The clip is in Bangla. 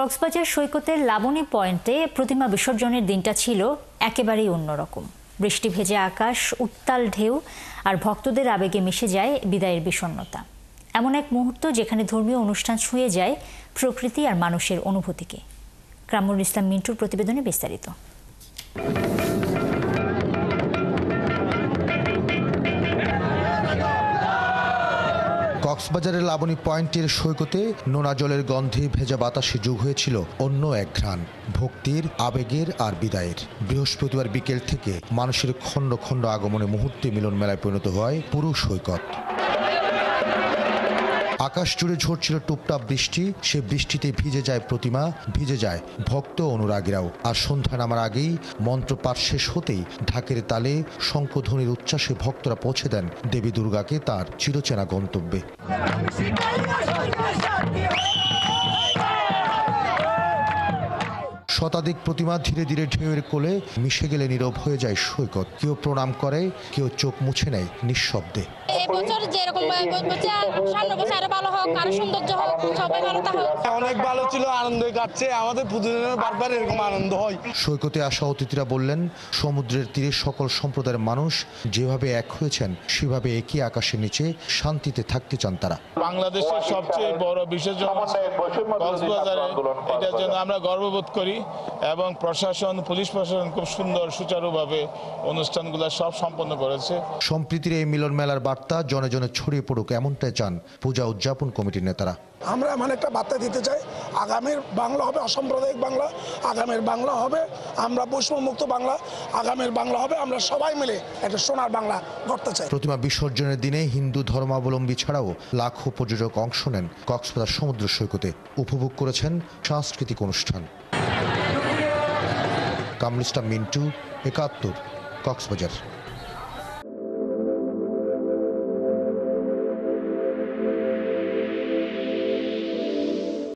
কক্সবাজার সৈকতের লাবণী পয়েন্টে প্রতিমা বিসর্জনের দিনটা ছিল একেবারেই অন্যরকম। বৃষ্টি ভেজে আকাশ, উত্তাল ঢেউ আর ভক্তদের আবেগে মিশে যায় বিদায়ের বিষণ্ণতা। এমন এক মুহূর্ত যেখানে ধর্মীয় অনুষ্ঠান ছুঁয়ে যায় প্রকৃতি আর মানুষের অনুভূতিকে। কামরুল ইসলাম মিন্টুর প্রতিবেদনে বিস্তারিত। কক্সবাজারের লাবণী পয়েন্টের সৈকতে নোনা জলের গন্ধে ভেজা বাতাসে যোগ হয়েছিল অন্য এক ঘ্রাণ, ভক্তির, আবেগের আর বিদায়ের। বৃহস্পতিবার বিকেল থেকে মানুষের খণ্ড খণ্ড আগমনে মুহূর্তে মিলন মেলায় পরিণত হয় পুরো সৈকত। আকাশ জুড়ে ঝরছিল টুপটাপ বৃষ্টি, সে বৃষ্টিতে ভিজে যায় প্রতিমা, ভিজে যায় ভক্ত অনুরাগীরাও। আর সন্ধ্যা নামার আগেই মন্ত্রপাঠ শেষ হতেই ঢাকের তালে, শঙ্খধ্বনির উচ্ছ্বাসে ভক্তরা পৌঁছে দেন দেবী দুর্গাকে তার চিরচেনা গন্তব্যে। শতাধিক প্রতিমা ধীরে ধীরে ঢেউয়ের কোলে মিশে গেলে নীরব হয়ে যায় সৈকত। কেউ প্রণাম করে, কেউ চোখ মুছে নেয় নিঃশব্দে। এবছর যেরকম সামনে বছর আরো ভালো হোক, আরো সৌন্দর্য হোক, সবাই ভালো থাকুক। অনেক ভালো ছিল, আনন্দ কাটছে। আমাদের প্রতিদিনের বারবার এরকম আনন্দ হয়। সৈকতে আসা অতিথিরা বললেন, সমুদ্রের তীরে সকল সম্প্রদায়ের মানুষ যেভাবে এক হয়েছেন, সেভাবে একই আকাশের নিচে শান্তিতে থাকতে চান তারা। বাংলাদেশের সবচেয়ে বড় বিসর্জন কক্সবাজারে, এটার জন্য আমরা গর্ববোধ করি এবং প্রশাসন, পুলিশ প্রশাসন খুব সুন্দর সুচারুভাবে অনুষ্ঠানগুলো সব সম্পন্ন করেছে। সম্প্রীতির এই মিলন মেলার বার্তা জনে জনে ছড়িয়ে পড়ুক, এমনটাই চান পূজা উদযাপন কমিটির নেতারা। আমরা এমন একটা বার্তা দিতে চাই, আগামীর বাংলা হবে অসাম্প্রদায়িক বাংলা, আগামীর বাংলা হবে আমরা বৈষম্যমুক্ত বাংলা, আগামীর বাংলা হবে আমরা সবাই মিলে একটা সোনার বাংলা গড়তে চাই। প্রতিমা বিসর্জনের দিনে হিন্দু ধর্মাবলম্বী ছাড়াও লাখো পর্যটক অংশ নেন কক্সবাজার সমুদ্র সৈকতে, উপভোগ করেছেন সাংস্কৃতিক অনুষ্ঠান। কামরুল ইসলাম মিন্টু, ৭১, কক্সবাজার।